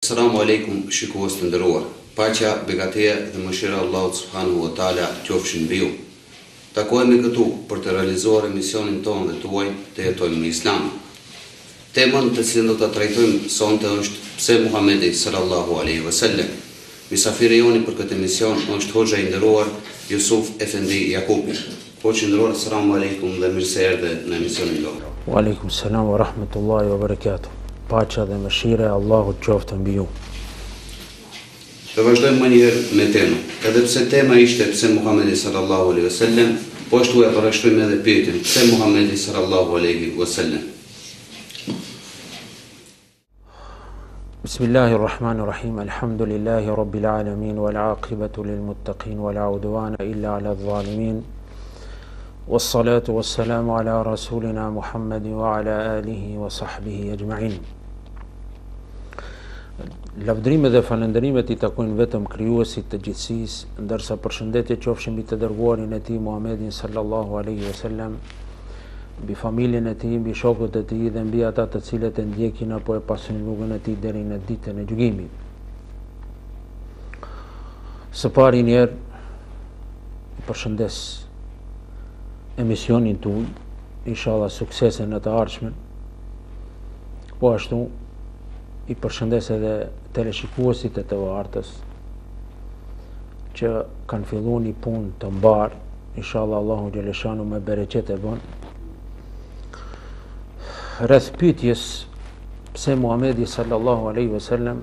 Assalamu alaikum, shikues të nderuar. Paqja, begatia dhe mëshira e Allahut subhanahu wa taala qofshin mbi ju. Takohemi këtu për të realizuar emisionin tonë dhe tuaj Të jetojmë në Islam. Temën të cilën do ta trajtojmë sonte është pse Muhamedi sallallahu alaihi wasallam. Mysafiri joni për këtë emision është hoxha i nderuar Jusuf Efendi Jakupi. Hoxha i nderuar, assalamu alaikum dhe mirë se erdhe në emisionin tonë. Wa alaikum salam wa rahmatullahi wa barakatuh. Paqja dhe mëshira e Allahut qoftë mbi ju. Do vazhdojmë më njëherë me temën. Edhe pse tema ishte pse Muhamedi sallallahu alaihi wasallam, po ashtu e përshkruajmë edhe pyetjen pse Muhamedi sallallahu alaihi wasallam. Bismillahir Rahmanir Rahim. Alhamdulillahi Rabbil Alamin wal aqibatu lil muttaqin wala udwana illa ala adh-dhalimin. والصلاة والسلام على رسولنا محمد وعلى آله وصحبه أجمعين. Lavdrimet dhe falënderimet i takojnë vetëm krijuesit të gjithësisë, ndërsa përshëndetje qofshin mbi të dërguarin e tij Muhammedin sallallahu alaihi wasallam, mbi familjen e tij, mbi shokët e tij dhe mbi ata të cilët e ndjekin apo e pasojnë rrugën e tij deri në ditën e gjykimit. Së pari njerë përshëndes emisionin tuaj, inshallah suksese në të ardhmen. Po ashtu i përshëndes edhe teleshikuesit e të vartës që kanë filluar një punë të mbar, inshallah Allahu xhaleshanu me bereqet e bën. Rreth pyetjes pse Muhamedi sallallahu alaihi wasallam,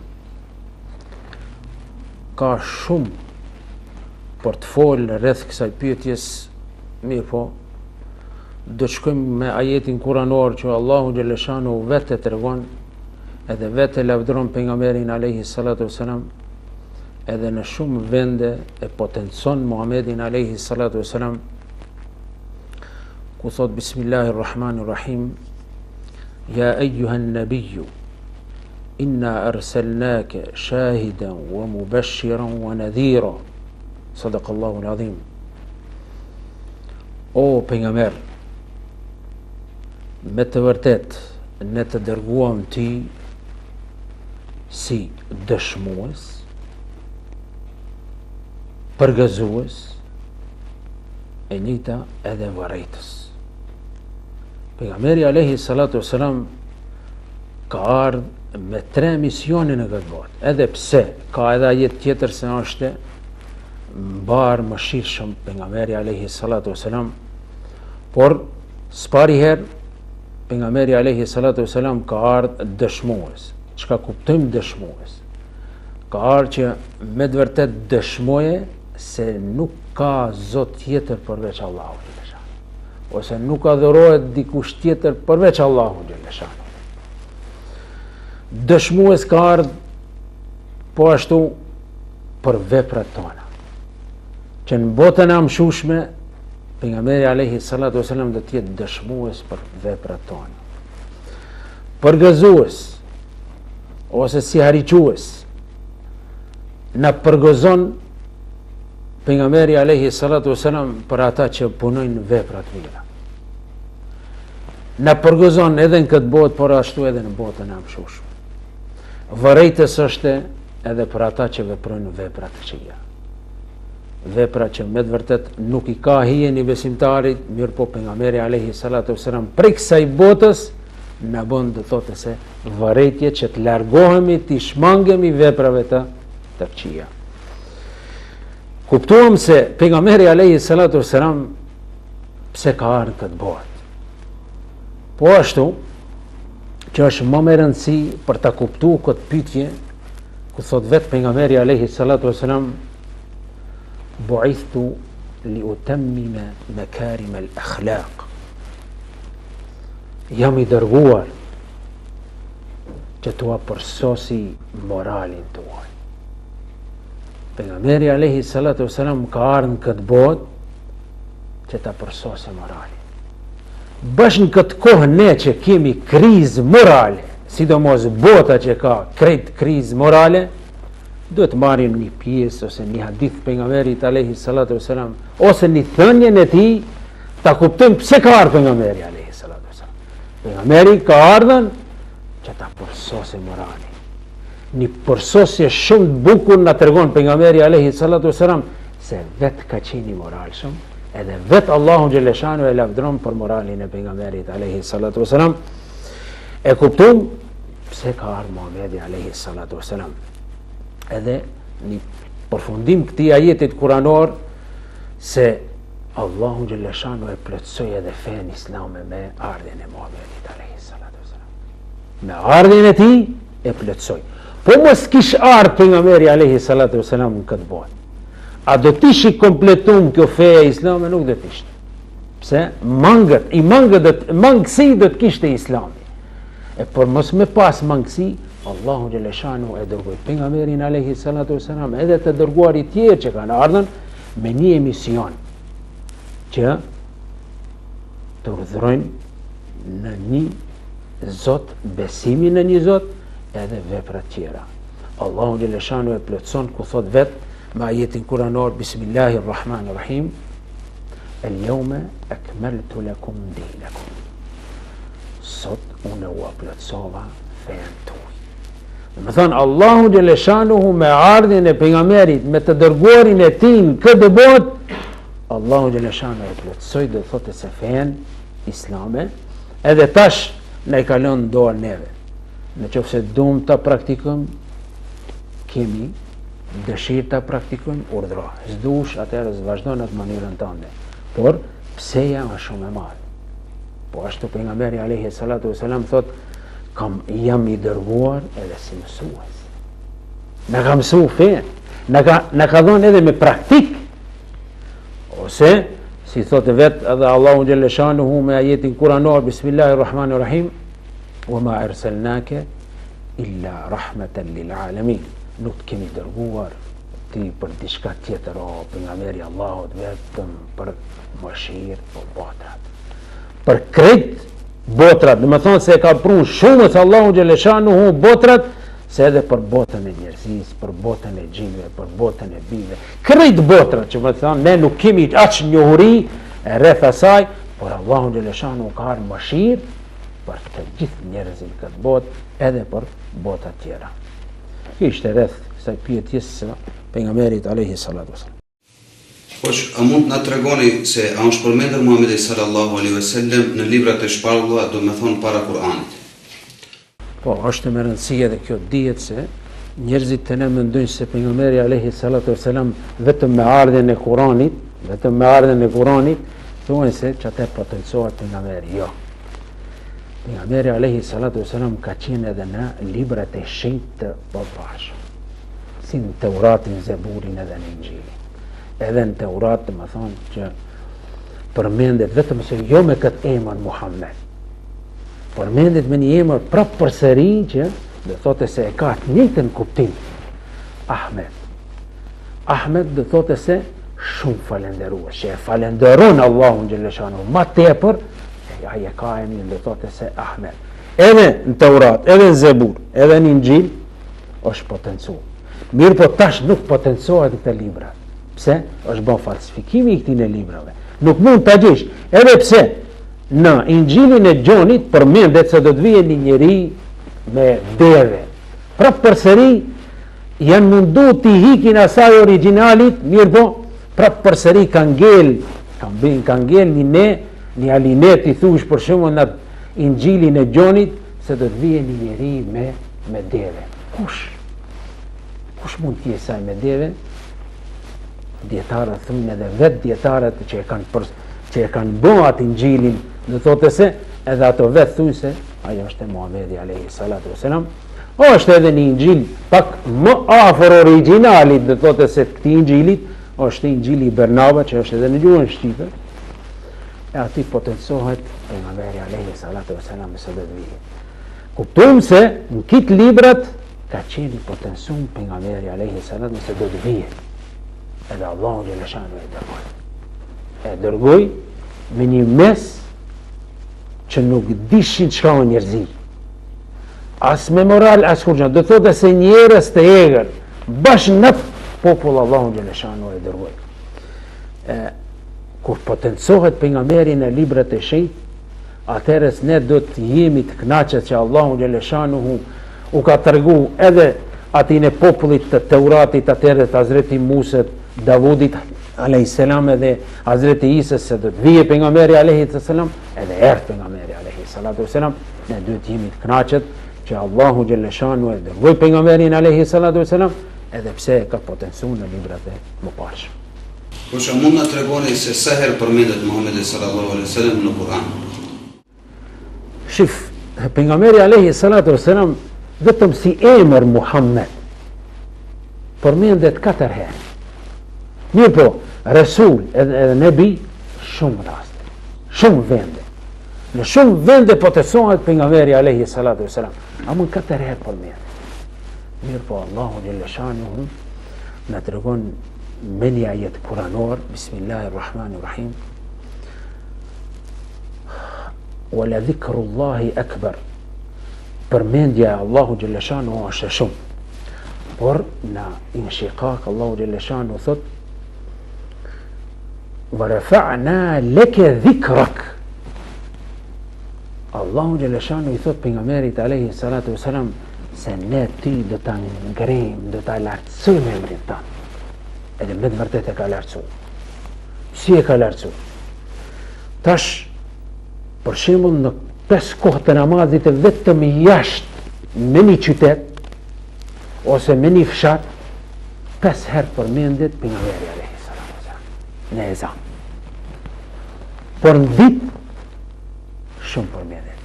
ka shumë për të folë rreth kësaj pyetjes, mirë po, do të shkojmë me ajetin kuranor që Allahu xhaleshanu vetë tregon edhe vetë lavdron pejgamberin alayhi salatu wasalam, edhe në shumë vende e potencon Muhammedin alayhi salatu wasalam, ku thot bismillahir rahmanir rahim, ya ayyuhan nabiyyu inna arsalnaka shahidan wa mubashiran wa nadhira. Sadaqallahu al-azim. O pejgamber, me të vërtet ne të dërguam ti si dëshmues, përgëzues, e njëjta edhe vërejtës. Pejgamberi alayhi salatu wasalam ka ardhur me 3 misione në këtë botë. Edhe pse ka edhe ajet tjetër se është mbar mëshirshëm pejgamberi alayhi salatu wasalam, por s'pari herë pejgamberi alayhi salatu wasalam ka ardhur dëshmues. Çka kuptojmë dëshmues? Ka ardhur që me të vërtet dëshmoje se nuk ka zot tjetër përveç Allahut xhaleshanu, ose nuk adhurohet dikush tjetër përveç Allahut xhaleshanu. Dëshmues ka ardhur po ashtu për veprat tona, që në botën e amshushme pejgamberi alayhi salatu wasalam do të jetë dëshmues për veprat tona, përgëzues ose si hariques. Na përgëzon pejgamberi alayhi salatu wasalam për ata që punojnë vepra të mira. Na përgëzon edhe në këtë botë, por ashtu edhe në botën e amshushme. Vërejtës është edhe për ata që veprojnë vepra të këqija, vepra që me të vërtet nuk i ka hije një besimtarit, mirë po pejgamberi alayhi salatu wasalam prej kësaj botës na bën të thotë se vërejtje që të largohemi, të shmangemi veprave të këqija. Kuptuam se pejgamberi alayhi salatu wasalam pse ka ardhur këtë botë. Po ashtu që është më me rëndësi për ta kuptuar këtë pyetje, ku thot vetë pejgamberi alayhi salatu wasalam, bu'ithtu li utammima makarim al-akhlaq. Jam i dërguar që t'ua përsosi moralin tuaj. Pejgamberi alayhi salatu wasalam ka ardhur në këtë botë që ta përsosi moralin. Bash në këtë kohë ne që kemi krizë morale, sidomos bota që ka krejt krizë morale, duhet marrim një pjesë ose një hadith pejgamberit alayhi salatu wasalam, ose një thënien e tij, ta kuptojmë pse ka ardhur pejgamberi alayhi salatu wasalam. Pejgamberi ka ardhur që ta përsosi moralin, një përsosje shumë të bukur na tregon pejgamberi alayhi salatu wasalam se vetë ka qenë moralshëm, edhe vetë Allahu xhaleshanu e lavdron për moralin e pejgamberit alayhi salatu wasalam. E kuptum pse ka ardhur Muhamedi alayhi salatu wasalam. Edhe një përfundim këtij ajetit kuranor se Allahu xhaleshanu e plotësoi edhe fen islame me ardhjen e Muhamedit alayhi salatu wasalam. Me ardhjen e tij e plotësoi. Po mos kish ardhur pejgamberi alayhi salatu wasalam në këtë botë, a do të ishi kompletum kjo feja islame? Nuk do të ishte. Pse? Mangësi do të kishte islami. E por mos me pas mangësi, Allahu xhaleshanu e dërgoi pejgamberin alayhi salatu wasalam edhe të dërguarit tjerë që kanë ardhur me një emision që të urdhërojnë në një Zot, besimin në një Zot edhe veprat tjera. Allahu xhaleshanu e plotson ku thot vetë me ajetin kuranor Bismillahirrahmanirrahim El-jawma akmaltu lakum dinakum. Sot unë u plotësova fen tuaj. Do të thonë Allahu xhaleshanuhu me ardhjen e pejgamberit, me të dërguarin e tij në këtë botë, Allahu xhaleshanuhu e plotësoi, do thotë se fen islame, edhe tash na i kalon dorë neve. Nëse duam ta praktikojmë, kemi dëshirë ta praktikojmë, urdhro. S'dush, atëherë vazhdo në atë mënyrën tënde. Por pseja është shumë e madhe. Po ashtu pejgamberi alayhi salatu wasalam thot, jam i dërguar edhe si mësues. Na ka mësuar fen, na ka dhënë edhe me praktik. Ose si thotë vetë edhe Allahu xhaleshanuhu me ajetin kuranor Bismillahirrahmanirrahim wa ma arsalnaka illa rahmatan lil alamin. Nuk të kemi dërguar ti për diçka tjetër, o pejgamberi Allahut, vetëm për mëshirë për botrat. Për krejt botrat, do të thonë se ka prunë shumës Allahu xhaleshanuhu botrat, se edhe për botën e njerëzisë, për botën e gjinëve, për botën e bijve, krejt botrat, që më thonë ne nuk kemi aq njohuri e rreth asaj, por Allahu xhaleshanuhu ka mëshirë për të gjithë njerëzit këtë botë, edhe për botat tjera. Ishte rreth kësaj pyetjes së pejgamberit alayhi salatu wasallam. A mund na tregoni se a është përmendur Muhamedi sallallahu alaihi wasallam në librat e shpallura, do të thonë para Kur'anit? Po, është me rëndësi edhe kjo, dihet se njerëzit të ne mendojnë se pejgamberi alayhi salatu wasallam vetëm me ardhjen e Kur'anit, thonë se çatë potencohet pejgamberi. Jo. Pejgamberi alayhi salatu wasalam ka qenë edhe në librat e shenjtë të posaçëm, si në Teuratin, Zeburin edhe në Injilin. Edhe në Teurat të më thonë që përmendet vetëm se jo me këtë emër Muhammed, përmendet me një emër prapë përsëri që do thotë se e ka të njëjtën kuptim. Ahmed. Ahmed do thotë se shumë falenderues, që e falenderon Allahun xhaleshanuhu më tepër. Ai e ka emrin, do thotë se Ahmed. Edhe në Teurat, edhe në Zebur, edhe në Injil është potencuar. Mirë, po tash nuk potencohet këtë libra. Pse? Është bën falsifikimi i këtij librave. Nuk mund ta gjesh. Edhe pse në Injilin e Gjonit përmendet se do të vijë një njeri me deve. Prapë përsëri janë mundu t'i hikin asaj originalit, mirë po, prapë përsëri kanë ngel një alinet i thush për shumë në Injilin e Gjonit se do të vijë një njeri me deve. Kush mund t'je saj me deve? Djetarët thunë edhe vetë djetarët që e kanë bën atë Injilin, do thotë se edhe ato vetë thunë se ajo është e Muhamedi alayhi salatu wasalam. Është edhe një Injil pak më afër originalit, do thotë se këtij Injilit është Injili i Bernaba, që është edhe në gjuhën shqipe. E ati potencohet pejgamberi alayhi salatu wasalam se do të vijë. Kuptojmë se në këtë librat ka qenë potencuar pejgamberi alayhi salatu se do të vijë. Edhe Allahu xhaleshanu e dërgoi me një mes që nuk dishin çka o njerëzi. As me moral, as kur gjë. Do thotë se njerëz të egër bashkë në popull Allahu xhaleshanu e dërgoi. Kur potencohet pejgamberi në librat e shenjtë, atëherë ne do të jemi të kënaqur që Allahu xhaleshanuhu u ka tregu edhe atin e popullit të Teuratit atëherë të Hazreti Muset, Davudit a.s. edhe Hazreti Isës se do të vije pejgamberi a.s. edhe erdhi pejgamberi a.s. Ne duhet jemi të kënaqur që Allahu xhelle shanu e dërgoi pejgamberin a.s. edhe pse ka potencuar në librat e mëparshëm. Por që mund na tregoni se sa herë përmendet Muhamedi sallallahu alaihi wasallam në Kur'an? Shif, pejgamberi a.s. vetëm si emër Muhammed përmendet 4 herë. Mirë po, Resul edhe Nebi, shumë raste, shumë vende. Në shumë vende potencohet pejgamberi a.s. A mund 4 herë përmendet. Mirë po, Allahu xhelle shanuhu na tregon me një ajet kuranor, Bismillahirrahmanirrahim. Wala dhikrullahi akbar. Përmendja Allahu xhelle shanuhu është shumë. Por në inshiqaq Allahu xhelle shanuhu thot wa rafa'na laka dhikrak. Allahu xhelle shanuhu i thot pejgamberit alayhi salatu wasalam se ne ty do ta ngrim, do ta lartësojmë emrin tan. Edhe me të vërtetë e ka lartësuar. Si e ka lartësuar? Tash, për shembull në 5 kohët e namazit e vetëm jashtë me një qytet ose me një fshat 5 herë përmendet pejgamberi alayhi salatu wasalam në ezan. Por në ditë shumë përmendet.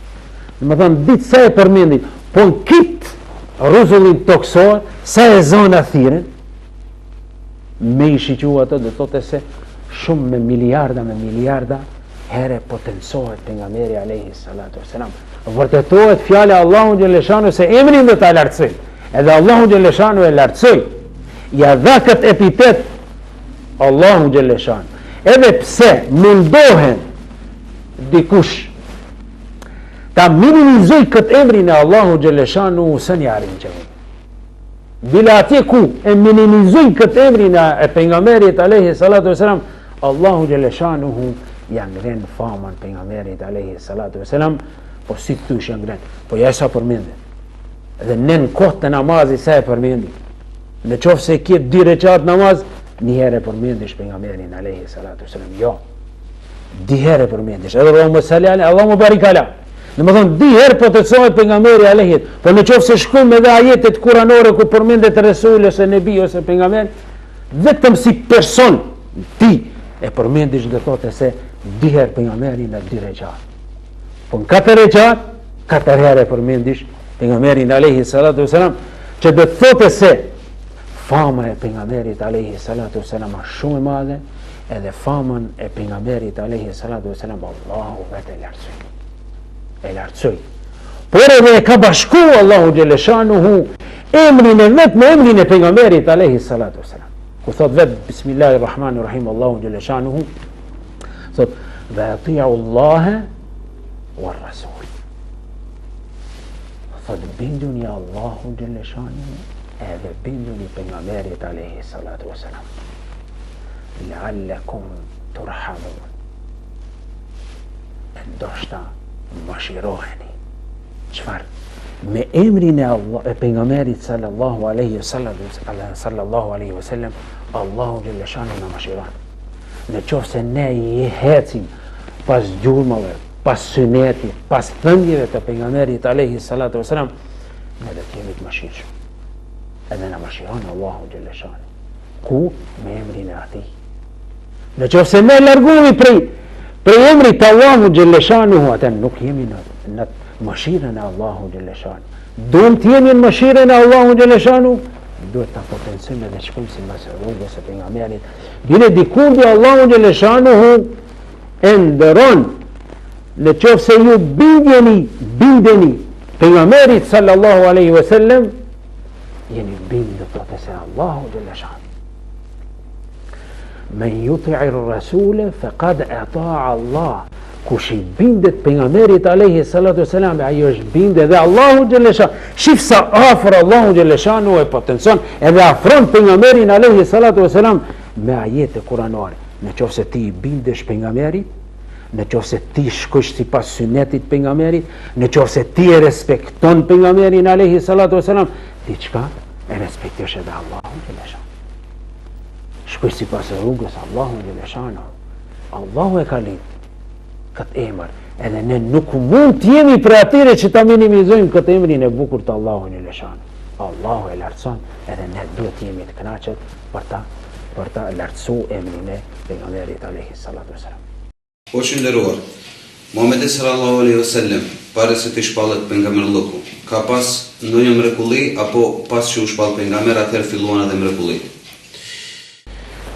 Domethënë ditë sa e përmendit, po në kit rruzullin toksor sa e zona thiren me i shiqu ato dhe thote se shumë me miliarda here potencohet pejgamberi alayhi salatu wasalam. Vërtetohet fjala Allahu xhelle shanu se emrin do ta lartësoj. Edhe Allahu xhelle shanu e lartësoj. Ja dha këtë epitet Allahu xhelle shanu. Edhe pse mundohen dikush ta minimizoj këtë emrin e Allahu xhelle shanu se një arin që bila atje ku e minimizoj këtë emrin e pejgamberit alayhi salatu wasalam, Allahu xhelle shanuhu ja ngren famën pejgamberit alayhi salatu wasalam, po si thysh ja ngren, po ja sa përmendet. Dhe në kohë të namazit sa e përmendi. Në qoftë se ke 2 rekat namaz, një herë përmendish pejgamberin alayhi salatu wasalam. Jo. 2 herë përmendish. Edhe Allahumma salli ala, Allahumma barik ala. Domethënë 2 herë potencohet pejgamberi alayhi, por në qoftë se shkojmë edhe ajetet kuranore ku përmendet Resul ose Nebi ose pejgamber, vetëm si person ti e përmendish dhe thotë se 2 herë pejgamberin në 2 rekat. Po në 4 rekat, 4 herë e përmendish pejgamberin alayhi salatu wasalam, që do të thotë se fama e pejgamberit alayhi salatu wasalam është shumë e madhe, edhe famën e pejgamberit alayhi salatu wasalam Allahu vetë lartësoi. E lartësoj. Por edhe e ka bashku Allahu xhelle shanuhu emrin e vet me emrin e pejgamberit alayhi salatu wasalam. Ku thot vet Bismillahirrahmanirrahim Allahu xhelle shanuhu thot wa ati'u Allah wa rasul. Thot binduni Allahu xhelle shanuhu edhe binduni pejgamberit alayhi salatu wasalam. La'allakum turhamun. Ndoshta mëshiroheni. Çfarë? Me emrin e Allah e pejgamberit sallallahu alaihi wasallam, Allahu xhelle shanu na mëshiron. Në qoftë se ne i hecim pas gjurmave, pas sunetit, pas thënjeve të pejgamberit alaihi salatu wasallam, ne do të jemi të mëshirshëm. Edhe na mëshiron Allahu xhelle shanu. Ku? Me emrin e atij. Në qoftë se ne largohemi prej emrit të Allahu xhelle shanuhu, atë nuk jemi në mëshirën e Allahu xhelle shanuhu. Duhem të jemi në mëshirën e Allahu xhelle shanuhu, duhet ta potencojmë edhe shkojmë si mbas rrugës së pejgamberit. Bile dikundi Allahu xhelle shanuhu e ndëron, në qoftë se ju bindeni pejgamberit sallallahu alaihi wasallam, jeni bindur thotë se Allahu xhelle shanuhu. Men yuti'ir rasule faqad ata'a Allah. Kush i bindet pejgamberit alayhi salatu wasalam, ai është bindet dhe Allahu xhelle shan. Shif sa afër Allahu xhelle shanu e potencon edhe afron pejgamberin alayhi salatu wasalam me ajete kuranore. Në qoftë se ti i bindesh pejgamberit, në qoftë se ti shkosh sipas sunetit pejgamberit, në qoftë se ti e respekton pejgamberin alayhi salatu wasalam, diçka e respektosh edhe Allahun Gjeleshanu. Shkoj si pas rrugës Allahun Gjeleshanu. Allahu e ka lidh këtë emër, edhe ne nuk mund t'jemi për atyre që ta minimizojmë këtë emrin e bukur të Allahun Gjeleshanu. Allahu e lartëson, edhe ne duhet jemi të kënaqet për ta lartësu emrin e pejgamberit alayhi salatu wasalam. O shënderuar, Muhamedi sallallahu alaihi wasallam, para se të shpallet pejgamberlloku, ka pas ndonjë mrekulli apo pas që u shpall pejgamber atëherë filluan edhe mrekullit?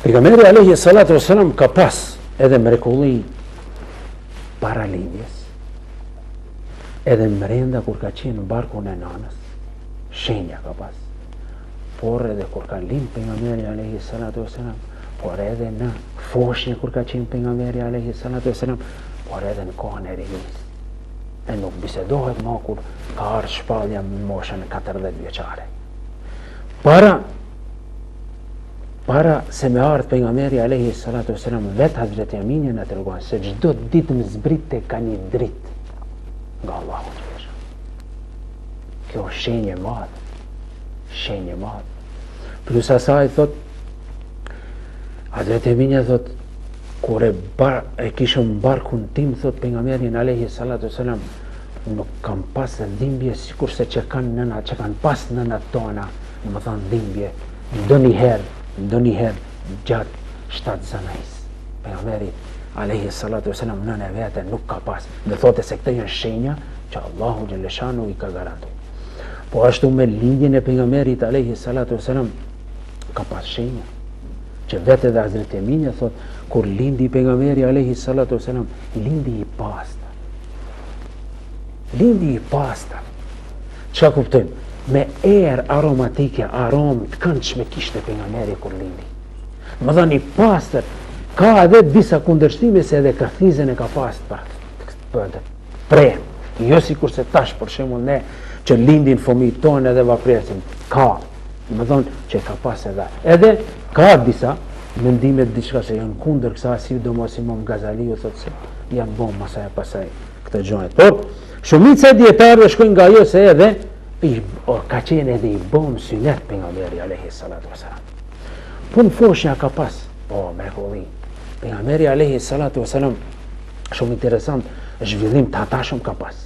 Pejgamberi alayhi salatu wasalam ka pas edhe mrekulli para lindjes, edhe mrenda kur ka qenë në barkun e nanës, shenja ka pas. Por edhe kur ka lind pejgamberi alayhi salatu wasalam, por edhe në foshnjë kur ka qenë pejgamberi alayhi salatu wasalam, por edhe në kohën e rinis. E nuk bisedohet më kur ka ardhur shpallja në moshën e 40 vjeçare. Para se me ardhë pejgamberi alayhi salatu wasalam, vetë Hazreti Aminja na tregon se çdo ditë më zbritte ka një dritë nga Allahu. Kjo është shenjë e madhe. Plus asaj thot Hazreti Aminja thot kur e kishëm barkun tim, thot pejgamberin alayhi salatu wasalam, nuk kam pas dhimbje sikurse që kanë pas nënat tona, më thon dhimbje ndonjëherë gjatë 7 zanajs. Pejgamberit alayhi salatu wasalam nëna e vete nuk ka pas. Dhe thotë se këto janë shenja që Allahu Gjeleshanu i ka garantuar. Po ashtu me lindjen e pejgamberit alayhi salatu wasalam ka pas shenja që vetë edhe Hazreti Aminja thot kur lindi pejgamberi alayhi salatu wasalam, lindi i pastër. Çka kuptojmë? Me erë aromatike, aromë të këndshme kishte pejgamberi kur lindi. Më dhënë i pastër, ka edhe disa kundërshtime se edhe kërthizën e ka pas pre. Jo sikurse tash për shembull ne që lindin fëmijët tonë edhe vapresin. Ka, më thonë që ka pas edhe ka disa mendimet diçka se janë kundër kësaj, sidomos Imam Gazaliu thotë se janë bom masaj pasaj këtë gjërat. Por shumica e dietarëve shkojnë nga ajo se edhe ka qenë edhe i bom synet pejgamberi alayhi salatu wasalam. Pun foshnja ka pas, mrekulli. Pejgamberi alayhi salatu wasalam, shumë interesant, zhvillim të atashëm ka pas.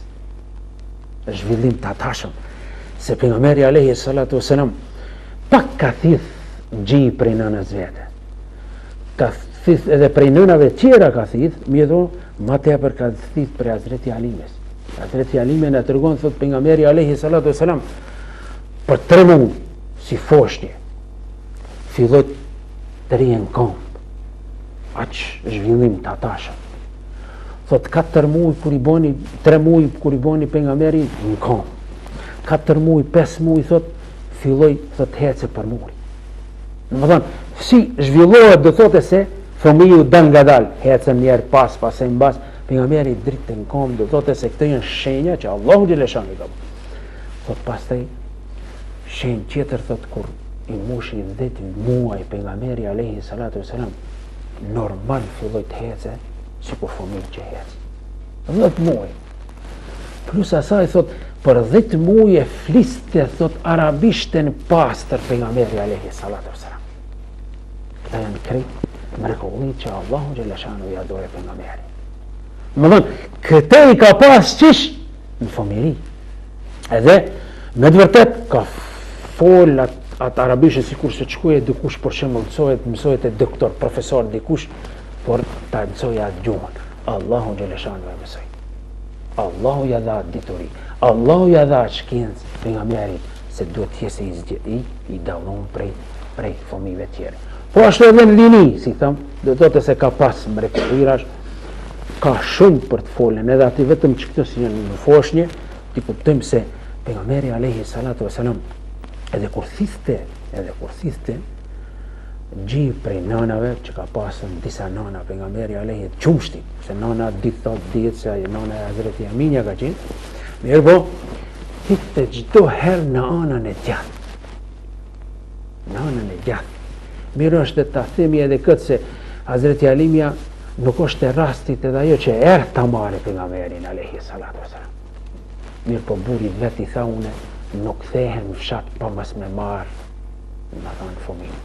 Se pejgamberi alayhi salatu wasalam pak ka thith gji prej nënës vete. Ka thith edhe prej nënave tjera ka thith, mjedho, ma tepër ka thith prej Hazreti Alimes. Hazreti Alime në tregon, thot pejgamberi alayhi salatu wasalam, për 3 muaj si foshnje filloi të rihen komb. Aq zhvillim të atashëm. Thot 4 muaj kur i boni, 3 muaj kur i boni pejgamberi në komb. 4 muaj, 5 muaj thot filloi thot hece për muri. Domethënë, si zhvillohet do thotë se fëmiu dan ngadal, hecën njerë pas e mbas, pejgamberi dritë në komb, do thotë se këto janë shenja që Allahu Gjeleshanu ka. Thot pastaj shenjë tjetër thot kur i mushi 10 muaj pejgamberi alayhi salatu wasalam, normal filloi të hece sikur fëmiu që hec. 10 muaj. Plus asaj thot për 10 muaj e fliste thot arabishten pastër pejgamberi alayhi salatu wasalam. Këta janë krejt mrekulli që Allahu Gjeleshanu i adore pejgamberi. Më dhënë, këte i ka pas qish në fëmiri. Edhe me të vërtet ka fol atë arabishtë sikur se qkuje dikush për shembull mësohet e doktor, profesor dikush, por ta mësoj atë gjuhën. Allahu Gjeleshanu e mësoj. Allahu ja dha dituri. Allahu ja dha shkencë pejgamberit se duhet jese i dallon prej fëmijëve tjerë. Po ashtu edhe në lini, si thëmë, do të thotë se ka pas mrekulirash, ka shumë për të folën, edhe ati vetëm që këto si janë në foshnje, ti kuptojmë se pejgamberi alayhi salatu wasalam edhe kur thithte gji prej nanave që ka pasën disa nana pejgamberi alayhi qumshti, se nana ditë se nana e Hazreti Aminja ka qenë, mirë po thithte çdo herë në anën e gjatë. Mirë është të themi edhe këtë se Hazreti Alimja nuk është e rastit edhe ajo që ta marrë pejgamberin alayhi salatu wasalam. Mirë po buri vetë i tha une nuk thehen në fshat pa mos me marr, më thonë fëmijë.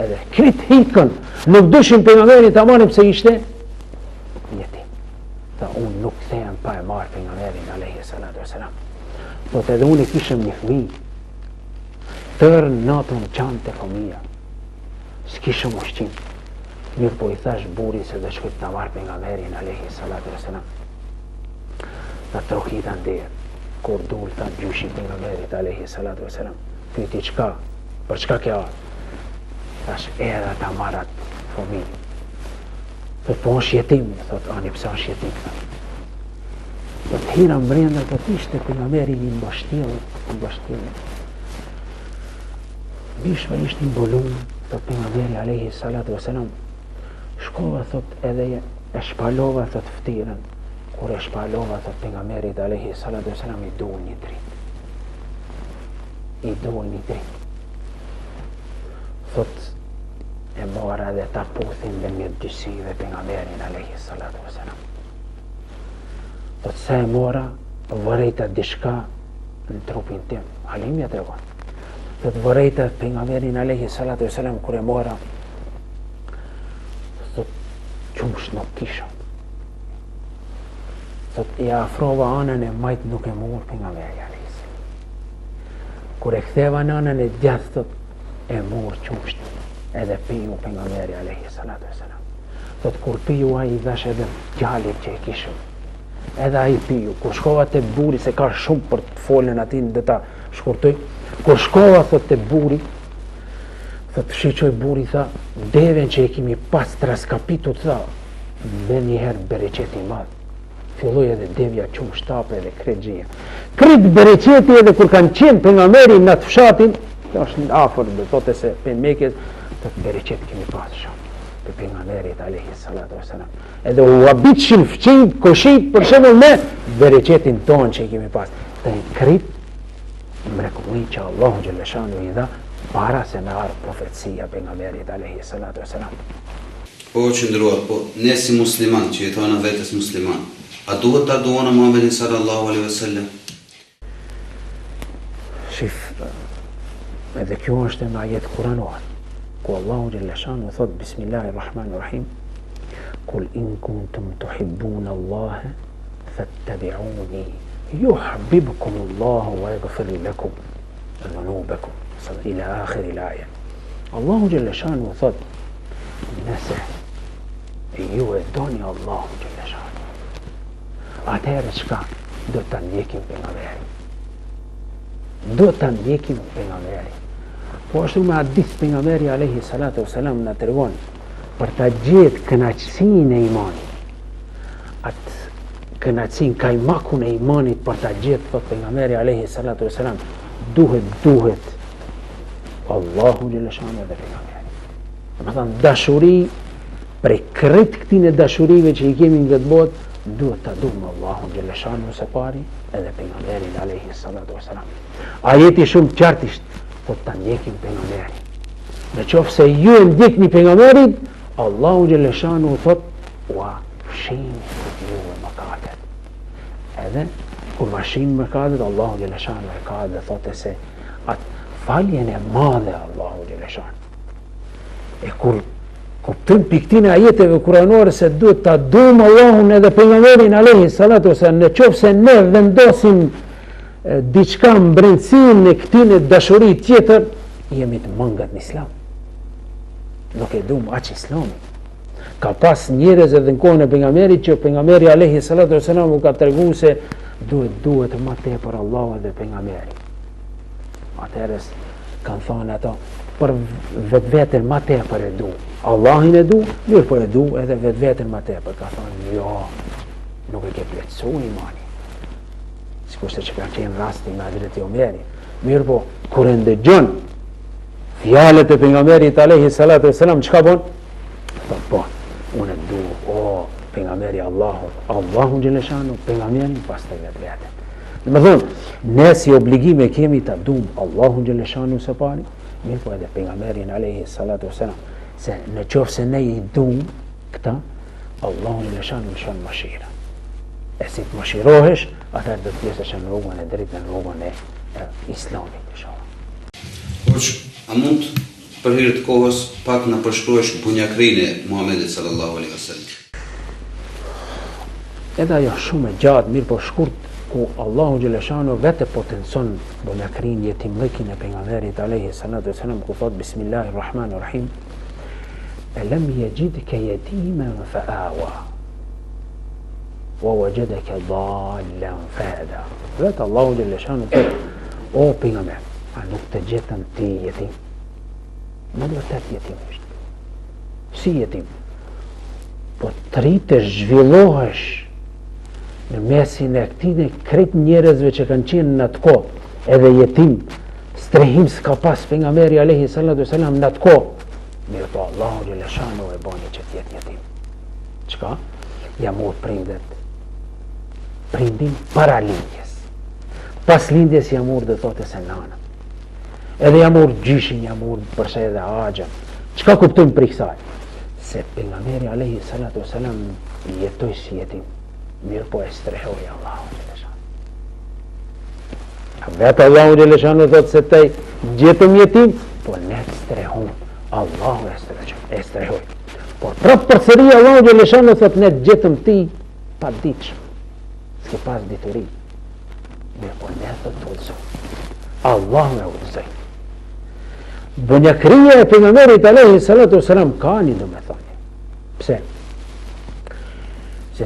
Edhe krit hikën, nuk dushin pejgamberin ta marrin pse ishte jetim. Tha unë nuk them pa e marr pejgamberin alayhi salatu wasalam. Po të edhe unë kishëm një fëmijë, tërë natën qante fëmija, s'kishëm ushqim. Mirë po i thash buri se dhe shkojt ta marr pejgamberin alayhi salatu wasalam. Ta trohita nderë, kur dul tha gjyshi pejgamberit alayhi salatu wasalam. Pyeti çka? Për çka ke ardhur? Thash era ta marrat fëmijë. Thot po është jetim, thot ani pse është jetim? Thot hira mbrenda thot ishte pejgamberi i mbështjellë. Bishma ishte mbulum, thot pejgamberi alayhi salatu wasalam. Shkova thot edhe e shpalova thot ftyrën. Kur e shpalova thot pejgamberit alayhi salatu wasalam i dol një dritë. Thot e mora dhe ta puthin dhe një dysive pejgamberin alayhi salatu wasalam. Thot se e mora vërejta dishka në trupin tim. Halimja tregon. Thot vërejta pejgamberin alayhi salatu wasalam kur e mora, thot qumsh nuk kisha. Thot i afrova anën e majt nuk e mor pejgamberi alayhi salam. Kur e ktheva në anën e djathtë thot e mor qumsh edhe piju pejgamberi alayhi salatu wasalam. Thot kur piju ai i dhash edhe djalit që e kishëm. Edhe ai piju. Kur shkova te buri se ka shumë për të folën atin dhe ta shkurtoj. Kur shkova thot te buri, thot shiqoj buri tha, deven që e kemi pas traskapitut tha, me njëherë bereqeti madh. Filloj edhe devja qumë shtape edhe kregjia. Krit bereqeti edhe kur kanë qenë pejgamberi në atë fshatin, është afër dhe thote se për Mekës, thot bereqet kemi pas shumë. Për pejgamberit alayhi salatu wasalam. Edhe u habitshin fqinjt, koshit për shembull me bereqetin ton që i kemi pas. Të krit mrekulli që Allahu xhalla shanu i dha para se me ardh profecia pejgamberit alayhi salatu wasalam. Po qëndruar, po ne si musliman që jetojnë vetës musliman, a duhet ta duona Muhammedin sallallahu alaihi wasallam? Shif, edhe kjo është në ajet kuranor. Ku Allahu xhalla shanu thot bismillahirrahmanirrahim. Kul in kuntum tuhibbuna Allah fattabi'uni yuhibbukum Allah wa yaghfir lakum dhunubakum. Ila akhir al-aya. Allahu xhalla shanu thot nëse ju e doni Allahu xhalla shanu, atëherë çka do ta ndjekim pejgamberin. Do ta ndjekim pejgamberin. Po ashtu me hadith pejgamberi alayhi salatu wasalam na tregon për ta gjetë kënaqësinë e imanit. Atë kënaqësinë kajmakun e imanit për ta gjetë thot pejgamberi alayhi salatu wasalam duhet Allahu xhalla shanu dhe pejgamberi. Domethënë dashuri për krejt këtine dashurive që i kemi në këtë botë, duhet ta duam Allahun xhalla shanu së pari edhe pejgamberin alayhi salatu wasalam. Ajeti shumë qartisht thot ta ndjekim pejgamberin. Në qoftë se ju e ndjekni pejgamberin, Allahu xhalla shanu thot wa fshini ju mëkatet. Edhe kur vashin mëkatet, Allahu xhalla shanu e ka dhe thotë se atë faljen e madhe Allahu xhalla shanu. E kur kuptojmë piktin e ajeteve kuranore se duhet ta duam Allahun edhe pejgamberin alayhi salatu wasallam, në qoftë se ne vendosim diçka mbrëmsinë e këtine dashuri tjetër, jemi të mëngat në islam. Nuk e duam aq islamin. Ka pas njerëz edhe në kohën e pejgamberit që pejgamberi alayhi salatu wasallam u ka treguar se duhet më tepër Allahu dhe pejgamberi. Atëherë kanë thënë ato për vetveten më tepër e du. Allahin e du, mirë po e du edhe vetveten më tepër. Ka thënë jo, nuk e ke plotësuar imani. Sikurse që ka qenë rasti me Hazreti Omeri. Mirë po, kur e ndëgjon fjalët e pejgamberit alayhi salatu wasalam, çka bën? Thot po, unë e du, pejgamberi Allahu xhalla shanu, pejgamberin pastaj vetveten. Domethënë, ne si obligime kemi ta duam Allahu xhalla shanu së pari, mirë po edhe pejgamberin alayhi salatu wasalam. Se në qoftë se ne i duam këta, Allahu xhalla shanu më shon mëshira. E si të mëshirohesh, atëherë do të jesh në rrugën e drejtë, në rrugën e islamit, inshallah. Hoq, a mund për hir të kohës pak na përshkruash bunjakrinë e Muhamedit sallallahu alaihi wasallam? Edhe ajo shumë e gjatë, mirë po shkurt, ku Allahu Gjeleshanu vete potencon bunjakrin, jetimlikin e pejgamberit alayhi salatu wasalam, ku thot Bismillahirrahmanirrahim, Alam yajidka yatiman fa'awa wa wajadaka dallan fahada. Vetë Allahu Gjeleshanu thot, o pejgamber, a nuk të gjetën ti jetim? Në vërtet jetim është. Si jetim? Po të rritësh, zhvillohesh në mesin e këtij krejt njerëzve që kanë qenë në atë kohë, edhe jetim, strehim s'ka pas pejgamberi alayhi salatu wasalam në atë kohë. Mirë po Allahu Gjeleshanu e bani që t'jetë jetim. Çka? Ja mor prindet. Prindin para lindjes. Pas lindjes ja mor dhe thotë se nana. Edhe ja mor gjyshin, ja mor përse edhe axhën. Çka kuptojmë për kësaj? Se pejgamberi alayhi salatu wasalam jetoi si jetim. Mirë po e strehoi Allahu Gjeleshanu. Vetë Allahu Gjeleshanu thotë se te gjetëm jetim, po ne strehon. Allahu e strehoi. Por prapë përsëri Allahu Gjeleshanu thotë ne gjetëm ti pa ditshëm. S'ke pas dituri. Mirë po ne thotë udhëzoj. Allahu e udhëzoi. Bunjakria e pejgamberit alayhi salatu wasalam ka një domethënie. Pse? Se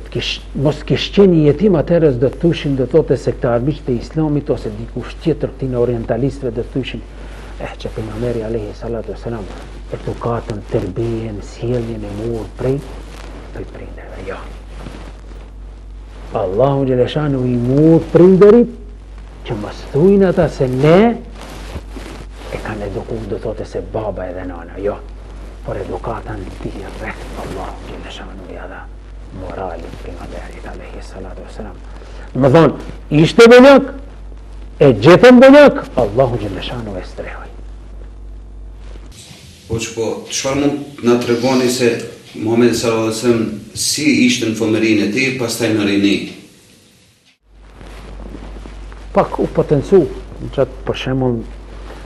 mos kish qenë jetim atëherë do të thoshin, do thotë se këta armiqtë e islamit ose dikush tjetër këtij orientalistëve do të thoshin që pejgamberi alayhi salatu wasalam edukatën, tërbijen, sjelljen e mur prej prindërve. Jo. Allahu Gjeleshanu i mur prindërit që mos thujnë ata se ne e kanë edukuar, do thotë se baba edhe nana. Jo. Por edukatën direkt Allahu Gjeleshanu i dha moralin pejgamberit alayhi salatu wasalam. Më thonë, ishte bunjak, e gjetën bunjak, Allahu Gjeleshanu e strehoi. Po, çfarë mund na tregoni se Muhamedi sallallahu alaihi wasallam si ishte në fëmërinë e tij, pastaj në rini? Pak u potencu, në qatë për shembull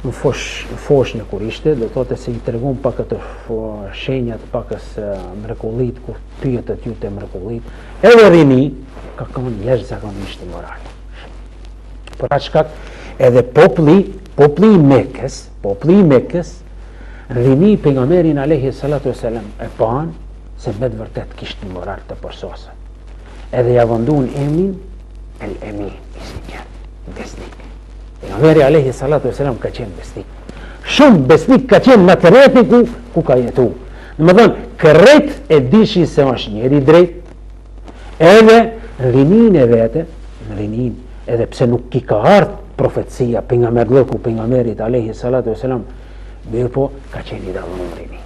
në fosh në kur ishte, do thotë se i tregon pak ato shenjat pakës mrekullit, kur pyetët ju të mrekullit, edhe rini, ka kënë jashtëzakonisht moral. Për atë shkak, edhe populli i Mekës, rini pejgamberin alayhi salatu wasalam e pan se me të vërtet kishte moral të përsosur. Edhe ja vëndun emrin El Emin, i sinqert, besnik. Pejgamberi alayhi salatu wasalam ka qenë besnik. Shumë besnik ka qenë në të rreti ku ka jetu. Domethënë, kërrejt e dishin se është njeri drejt, edhe rinin e vete, edhe pse nuk ki ka ardhur profecia pejgamberit alayhi salatu wasalam, mirë po ka qenë i dallon rini.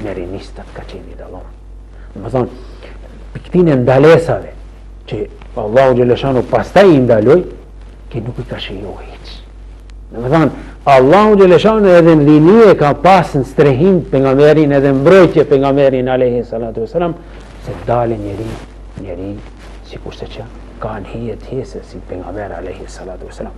Me rinistët ka qenë i dallon. Domethënë, këtine ndalesave që Allahu Gjeleshanu pastaj i ndaloi, që nuk i ka shiju hiç. Domethënë, Allahu Gjeleshanu edhe në rini e ka pas në strehim pejgamberin edhe mbrojtje pejgamberin alayhi salatu wasalam, se dalë njeri sikurse që ka në hije si pejgamber alayhi salatu wasalam.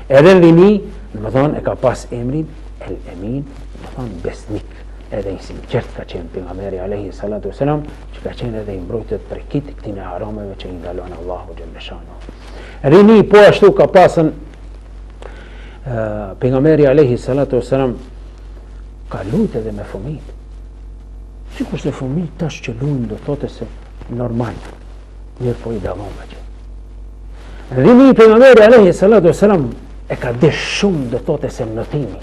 Edhe në rini, domethënë e ka pas emrin El Emin, domethënë besnik, edhe i sinqert ka qenë pejgamberi alayhi salatu wasalam, që ka qenë edhe i mbrojtët për këtine harameve që i ndalon Allahu Gjeleshanu. Rini po ashtu ka pasën pejgamberi alayhi salatu wasalam ka lujt edhe me fëmijët. Sikur se fëmijët tash që lujnë do thotë se normal, mirë po i dallon me që. Rini pejgamberi alayhi salatu wasalam e ka dish shumë do thotë se notimi.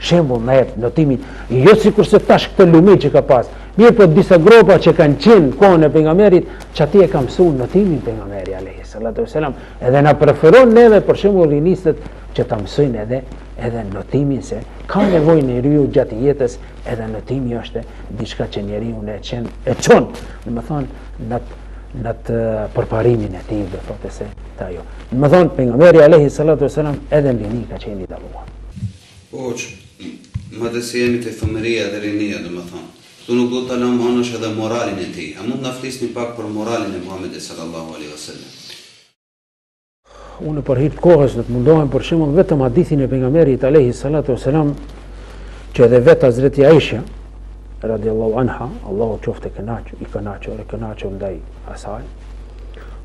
Shembull me notimin, jo sikur se tash këtë lumi që ka pas. Mirë po disa gropa që kanë qenë kohën e pejgamberit, që ati e ka mësuar notimin pejgamberi alayhi salatu wasalam, edhe na preferon neve për shembull rinistët që ta mësojnë edhe notimin, se ka nevojë njeriu gjatë jetës, edhe notimi është diçka që njeriu e çon, domethënë në të përparimin e tij, do thotë se ajo. Domethënë pejgamberi alayhi salatu wasalam edhe në rini ka qenë i dalluar. Madje se jemi te fëmëria dhe rinia, domethënë. Tu nuk do ta lëmonosh edhe moralin e tij. A mund na flisni pak për moralin e Muhamedit sallallahu alaihi wasallam? unë për hir të kohës do të mundohem për shembull vetëm hadithin e pejgamberit alayhi salatu wasalam që edhe vetë Hazreti Aisha radiallahu anha, Allahu qoftë i kënaqur ndaj asaj,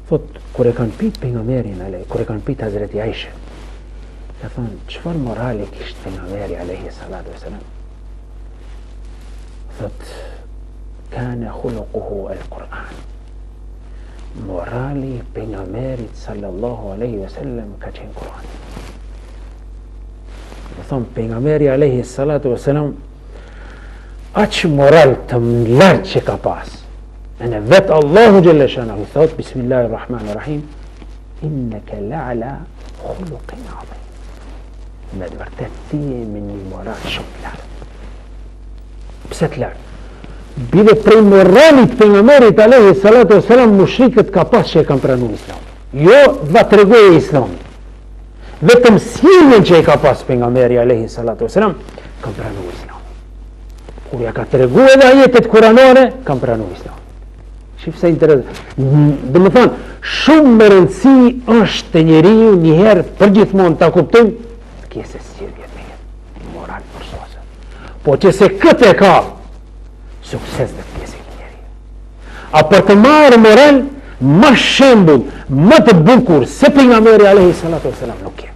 thot kur e kanë pyet pejgamberin kur e kanë pyet Hazreti Aisha, ka thonë çfarë morali kishte pejgamberi alayhi salatu wasalam, thot kana khuluquhu al-Quran, morali pejgamberit sallallahu alaihi wasallam ka qenë Kurani. Do thonë pejgamberi alayhi salatu wasalam aq moral të lartë që ka pas. Në vetë Allahu Jalla Shanahu thot Bismillahirrahmanirrahim innaka la'ala khuluqin azim. Me të vërtet ti je me një moral shumë të lartë. Pse të lartë? Bile prej moralit pejgamberit alayhi salatu wasalam mushrikët ka pas që e kanë pranuar Islamin. Jo va tregoje Islamin. Vetëm sjelljen që e ka pas pejgamberi alayhi salatu wasalam kanë pranuar Islamin. Kur ja ka tregu edhe ajetet kuranore, kanë pranuar Islamin. Shif se interesant. Do të thonë, shumë më rëndësi është të njeriu njëherë përgjithmonë ta kuptojmë pjesë sjellje me moral përsosur. Po që se këtë e ka sukses dhe pjesë e njeriu. A për të marrë moral, më shembull, më të bukur se pejgamberi alayhi salatu wasalam nuk ke.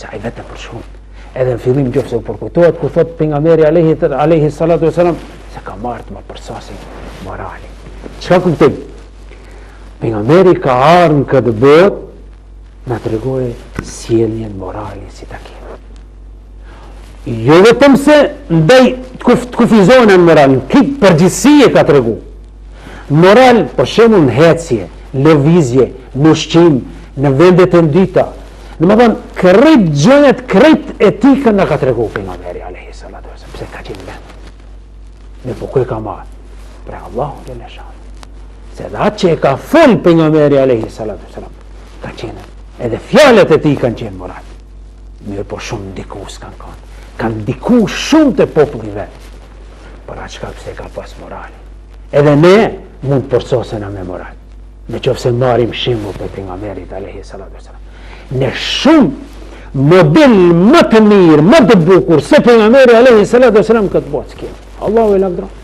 Sa ai vetë për shumë. Edhe në fillim nëse u përkujtohet ku thot pejgamberi alayhi salatu wasalam se ka marrë më përsosin morali. Çka kuptim? Pejgamberi ka ardhur në këtë botë na tregoi sjelljen morali si ta kemi. Jo vetëm se ndaj të kufizohen në moral, këtë përgjithësi e ka tregu. Moral, për shembull në hecje, lëvizje, në ushqim, në vendet e ndita. Domethënë, krejt gjërat, krejt etikën na ka tregu pejgamberi alayhi salatu wasallam. Pse ka qenë vend? Ne po ku e ka marrë? Pra Allahu Jalla Shanahu. Se dhe atë që e ka fol pejgamberi alayhi salatu wasallam, ka qenë edhe fjalët e tij kanë qenë moral. Mirë po shumë ndikus kanë ndiku shumë të populli vetë. Për atë çka pse ka pas morali. Edhe ne mund të përsosena me moral. Në qoftë se marrim shembull për pejgamberit alayhi salatu wasallam. Në shumë model më të mirë, më të bukur se pejgamberi alayhi salatu wasallam këtë botë s'ke. Allahu e lavdron.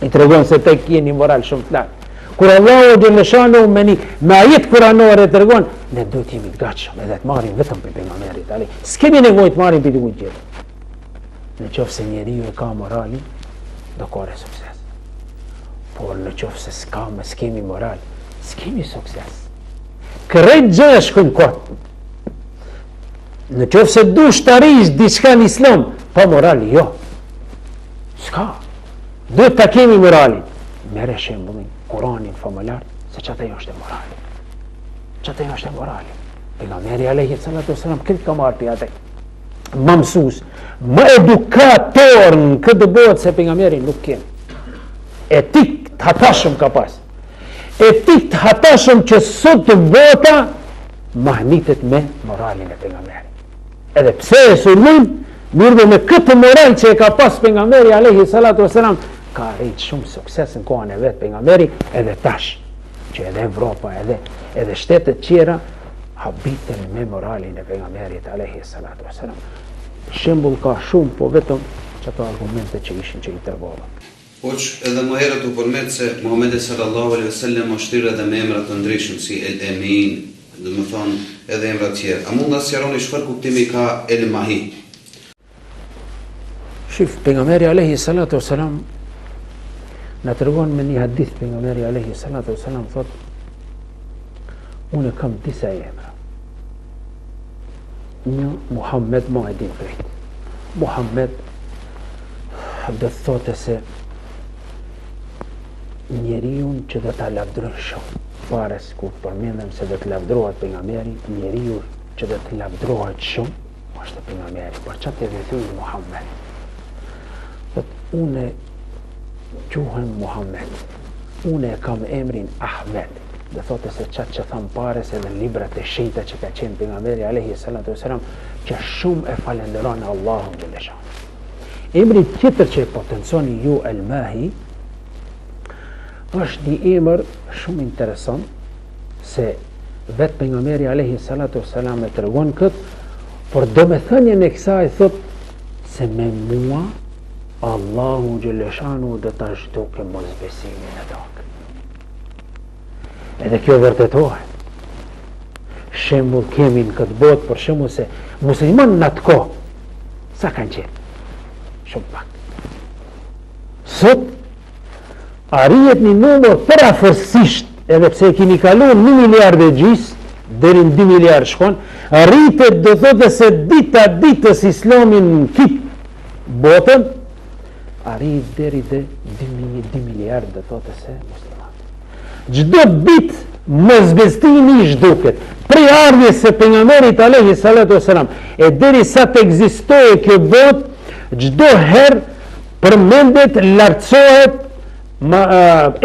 I tregon se tek jeni moral shumë të lartë. Kur Allahu Jalla Shanahu me ajet kuranore tregon, ne duhet jemi të gatshëm edhe të marrim vetëm për pejgamberit alayhi. S'kemi nevojë të marrim për dikujt tjetër. Në qoftë se njeriu e ka moralin, do ka sukses. Por në qoftë se s'kemi moral, s'kemi sukses. Krejt gjëja shkojnë kot. Në qoftë se dush të arrish diçka në Islam, pa moral, jo. S'ka. Duhet ta kemi moralin. Merre shembullin Kur'anin famullar, se çata jo është e morali. Çata jo është e morali. Pejgamberi alayhi salatu wasalam këtë ka marrë për atë. Më mësues, më edukator në këtë botë se pejgamberi nuk ke. Etik të hatashëm ka pas. Etik të hatashëm që sot të bota mahnitet me moralin e pejgamberit. Edhe pse e sulmojnë, mirë me këtë moral që e ka pas pejgamberi alayhi salatu wasalam, ka arrit shumë sukses në kohën e vet pejgamberi edhe tash, që edhe Evropa, edhe shtetet tjera habiten me moralin e pejgamberit alayhi salatu wasalam. Shembull ka shumë, po vetëm çato argumente që ishin që i tregova. Hoç edhe më herët u përmet se Muhamedi sallallahu alaihi wasallam është thirrur edhe me emra të ndryshëm si El Emin, do të thonë edhe emra të tjerë. A mund ta sqaroni çfarë kuptimi ka El Mahi? Shif, pejgamberi alayhi salatu wasalam na tregon me një hadith pejgamberi alayhi salatu wasalam thot unë kam disa emra. Një Muhammed ma e din krejt. Muhammed do të thotë se njeriu që do ta lavdroj shumë. Pares kur përmendem se do të lavdrohet pejgamberi, njeriu që do të lavdrohet shumë është pejgamberi. Por çfarë e thuaj Muhammed? Thot unë quhem Muhammed. Unë kam emrin Ahmed. Dhe thotë se qatë që thamë pares edhe në librat e shenjta që ka qenë pejgamberi alayhi salatu wasalam, që shumë e falenderon Allahun Jalla Shanahu. Emri tjetër që e potenconi ju El Mahi është një emër shumë interesant, se vetë pejgamberi alayhi salatu wassalam e tregon këtë, por domethënien e kësaj thot se me mua Allahu Gjeleshanu dhe ta zhduke mosbesimin e tokë. Edhe kjo vërtetohet. Shembull kemi në këtë botë, për shembull se musliman në atë kohë, sa kanë qenë? Shumë pak. Sot, arrijet një numër parafërsisht, edhe pse e kini kaluar 1 miliard e gjysë, deri në 2 miliard shkon, arritet do thotë se dita ditës islamin në kip botën, arrit deri dhe 2 miliard do thotë se musliman. Çdo ditë mosbesimi zhduket. Prej ardhjes së pejgamberit alayhi salatu wasalam e deri sa të ekzistojë kjo botë, çdo herë përmendet, lartësohet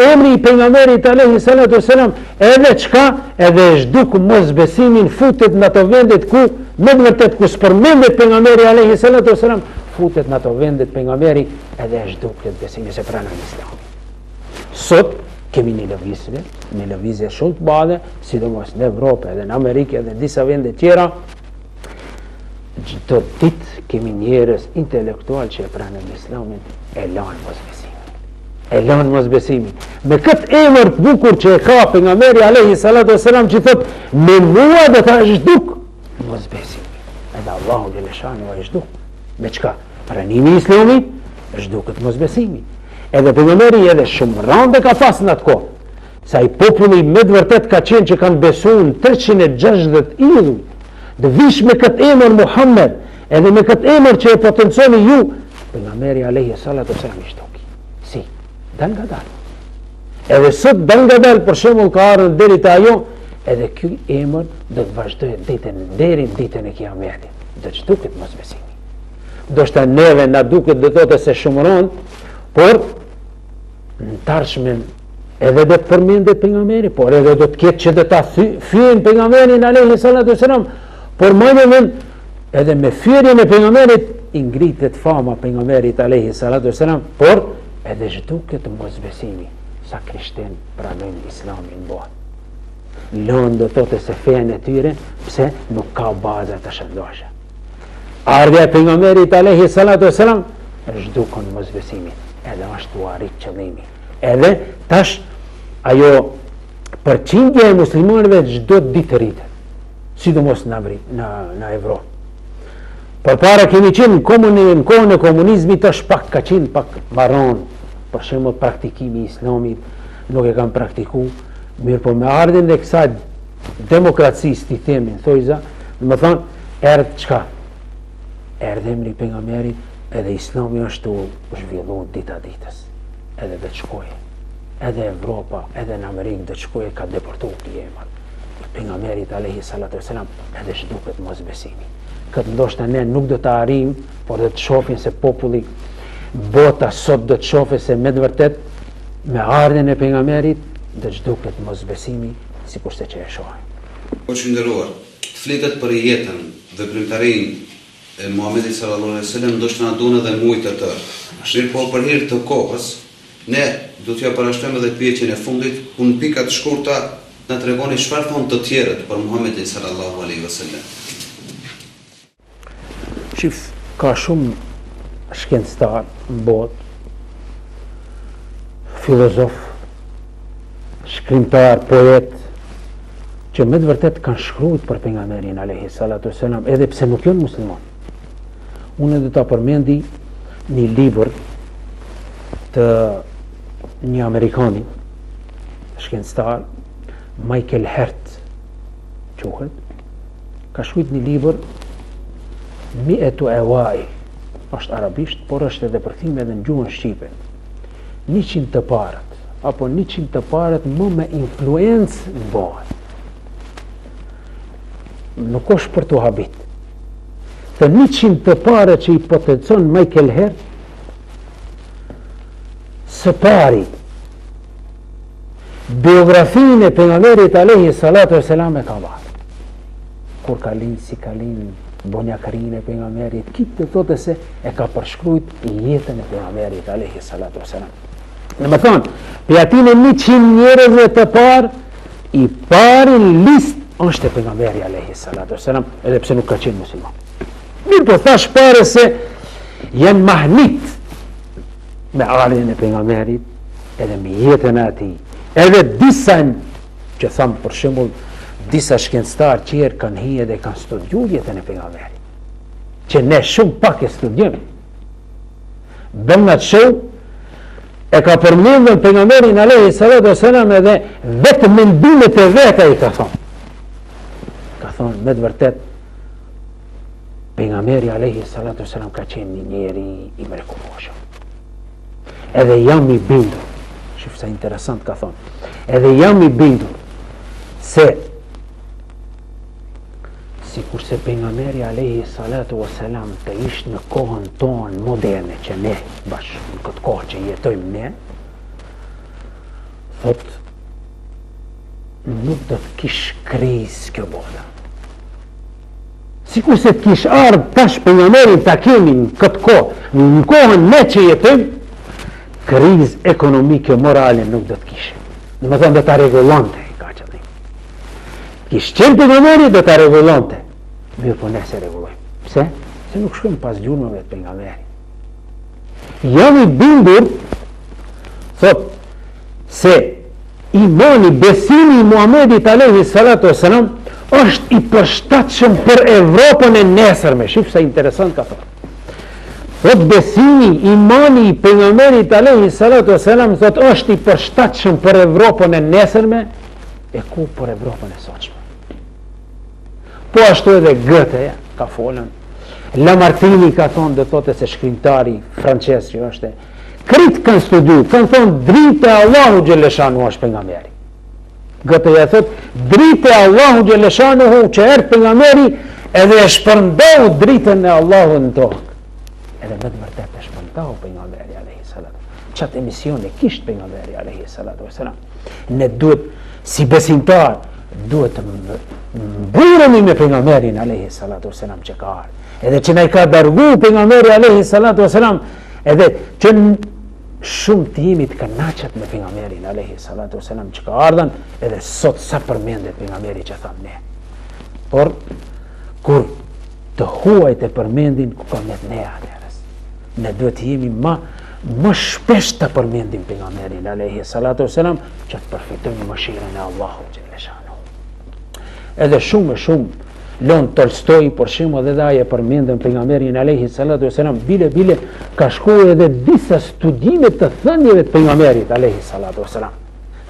emri i pejgamberit alayhi salatu wasalam, edhe çka, edhe zhduk mosbesimin, futet në ato vendet ku me vërtet ku s'përmendet pejgamberi alayhi salatu wasalam, futet në ato vendet pejgamberi edhe zhduket besimi se pranon Islamin. Sot kemi një lëvizje shumë të madhe, sidomos në Evropë, edhe në Amerikë, edhe në disa vende tjera. Çdo ditë kemi njerëz intelektual që e pranojnë Islamin, e lanë mosbesimin. Me këtë emër të bukur që e ka pejgamberi alayhi salatu wasalam, që thot me mua do ta zhduk mosbesimin. Edhe Allahu Gjeleshanu e zhduk. Me çka? Pranimi i Islamit, zhduket mosbesimi. Edhe pejgamberi edhe shumë rande ka pas në atë kohë. Sa i populli me të vërtet ka qenë që kanë besuar 360 idhuj. Dhe vish me këtë emër Muhammed, edhe me këtë emër që e potenconi ju, pejgamberi alayhi salatu wasalam i shtoki. Si, dal nga dal. Edhe sot dal nga dal, për shembull ka ardhur deri te ajo, edhe ky emër do të vazhdojë ditën deri në ditën e Kiametit. Do të zhduket mosbesimi. Do shta neve na duket do thotë se shumë rënd, por në tarshmen edhe do të përmendet pejgamberi, por edhe do të ketë që do ta fyejnë pejgamberin alayhi salatu wasalam, por më edhe me fyerjen e pejgamberit i ngritet fama pejgamberit alayhi salatu wasalam, por edhe zhduket mosbesimi sa krishterë pranojnë Islamin botë. Lënë do thotë se feja e tyre, pse nuk ka baza të shëndoshë. Ardha e pejgamberit alayhi salatu wasalam zhdukon mosbesimin. Edhe ashtu arrit qëllimi. Edhe tash ajo përqindja e muslimanëve çdo ditë rritet, sidomos në Evropë. Përpara kemi qenë në kohën e komunizmit, tash pak ka qenë pak marron, për shembull praktikimi i Islamit nuk e kanë praktikuar, mirë po me ardhen e kësaj demokracisë, ti themin thojza, do të thonë erdh çka? Erdhi emri i pejgamberit, edhe Islami është u zhvilluar dita ditës, edhe dhe të shkojë, edhe Evropa, edhe në Amerikë dhe të shkojë, ka deportuar këti emër. Pejgamberit alayhi salatu wasalam, edhe zhduket mosbesimi. Këtë ndoshta ne nuk do të arrijm, por do të shohim se populli, bota sot do të shohë se me të vërtet, me ardhen e pejgamberit, do zhduket mosbesimi, sikurse që e shohim. Po që nderuar, flitet për jetën, veprimtarinë e Muhamedit sallallahu alaihi wasallam, ndoshta na duan edhe shumë të tërë. Mirë po për hir të kohës, ne do t'ja parashtrojmë edhe pyetjen e fundit, ku në pika të shkurta na tregoni çfarë thonë të tjerët për Muhamedit sallallahu alaihi wasallam. Shif, ka shumë shkencëtar në botë, filozof, shkrimtar, poet, që me të vërtet kanë shkruajtur për pejgamberin alayhi salatu wasalam, edhe pse nuk janë musliman. Unë do ta përmendi një libër të një Amerikani, shkencëtar, Michael Hart, quhet, ka shkruajtur një libër Mi'atu Awai, është arabisht, por është edhe përkthim edhe në gjuhën shqipe. 100 të parët, apo 100 të parët më me influencë në botë. Nuk është për të habit. Të 100 të parët që i potencon Michael Hart, së pari, biografinë e pejgamberit alayhi salatu wasalam e ka marrë. Kur ka lind, si ka lind, bonjakërinë e pejgamberit, kitë të thotë se e ka përshkruajt jetën e pejgamberit alayhi salatu wasalam. Në më thonë, për atin e 100 njerëzve të parë, i pari listë është e pejgamberi alayhi salatu wasalam, edhe pse nuk ka qenë musliman. Mirë po thash pare se janë mahnit me ardhjen e pejgamberit, edhe me jetën e atij. Edhe disa që thamë për shembull, disa shkencëtarë qerë kanë hije dhe kanë studiu jetën e pejgamberit, që ne shumë pak e studiojmë. Bernard Shaw e ka përmendur pejgamberin alayhi salatu wasalam edhe vetë mendimet e veta i ka thonë. Ka thonë me të vërtet pejgamberi alayhi salatu wasalam ka qenë një njeri i mrekullueshëm. Edhe jam i bindur, shif sa interesant ka thonë, edhe jam i bindur se si kurse pejgamberi alayhi salatu wasalam të ishte në kohën tonë moderne që ne bashkë në këtë kohë që jetojmë ne, thot nuk do të kish krizë kjo botë. Si kurse të kish ardhë tash pejgamberin ta kemi në këtë kohë, në kohën ne që jetojmë, krizë ekonomike morale nuk do të kishe. Në më thonë do të regulonte, i ka qëllim. Kishë qenë pejgamberi do të regulonte. Mirë po ne se regulojmë. Pse? Se nuk shkojmë pas gjurmëve të pejgamberit. Jam i bindur, thot, se imani, besimi i Muhamedit alayhi salatu wasalam është i përshtatshëm për Evropën e nesërme. Shif sa interesant ka thot. Thot besimi, imani i pejgamberit alayhi salatu wasalam thot është i përshtatshëm për Evropën e nesërme, e ku për Evropën e sotshme. Po ashtu edhe Goethe ka folën. Lamartine ka thonë, dhe thotë se shkrimtari francez që është, kritë kanë studiu, kanë thonë dritë e Allahu Gjeleshanu është pejgamberi. Goethe ja thotë, dritë e Allahu Gjeleshanu që erë pejgamberi edhe e shpërndau dritën e Allahu në tokë. Edhe me të vërtet e shpërndau pejgamberi alayhi salatu. Qatë emision e kishtë pejgamberi alayhi salatu wasalam. Ne duhet, si besimtar, duhet të mburemi me pejgamberin alayhi salatu wasalam që ka ardhur. Edhe që na i ka dërgu pejgamberi alayhi salatu wasalam, edhe që shumë të jemi të kënaqur me pejgamberin alayhi salatu wasalam që ka ardhur, edhe sot sa përmendet pejgamberi që tham ne. Por kur të huajt e përmendin ku ka met ne atëherës. Ne duhet të jemi më shpesh të përmendim pejgamberin alayhi salatu wasalam që të përfitojmë mëshirën e Allahut xhaleshanu. Edhe shumë Leon Tolstoi për shembull edhe ai e përmendën pejgamberin alayhi salatu wasalam, bile ka shkruar edhe disa studime të thënieve të pejgamberit alayhi salatu wasalam.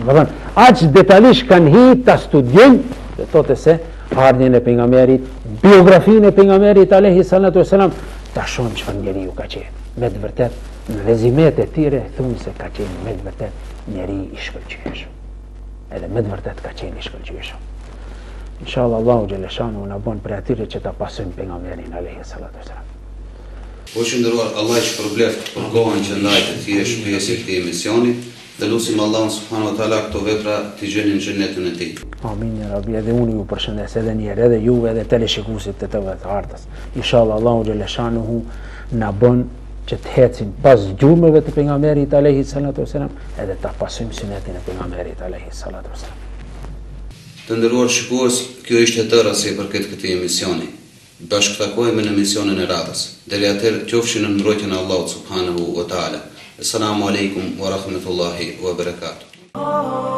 Do të thonë, aq detajisht kanë hyrë ta studiojnë, do thotë se ardhmën e pejgamberit, biografinë e pejgamberit alayhi salatu wasalam, ta shohim çfarë njeriu ka qenë. Me të vërtet, në rezimet e tire thunë se ka qenë me të vërtet njeri i shkëlqyeshëm. Edhe me të vërtet ka qenë i shkëlqyeshëm. Inshallah Allahu Gjeleshanu në bon për atyre që ta pasojmë pejgamberin alayhi salatu wasalam. Po që ndëruar, Allah i shpërbleft për kohën që ndajtë të thjesht pjesë e këtij emisioni, dhe lusim Allahun subhanahu wa taala këto vepra të gjenin në xhenetin e tij. Amin ya Rabbi, edhe unë ju përshëndes edhe një herë, edhe juve edhe teleshikuesit të TV të ardhës. Inshallah Allahu Gjeleshanu na bon që të hecim pas gjurmëve të pejgamberit alayhi salatu wasalam, edhe ta pasojmë sunetin e pejgamberit alayhi salatu wasalam. Të nderuar shikues, kjo ishte tëra se i përket këtij emisioni. Bashkëtakojmë në emisionin e radhës. Deri atëherë qofshin në mbrojtjen e Allahut subhanahu wa taala. Assalamu alaikum wa rahmatullahi wa barakatuh.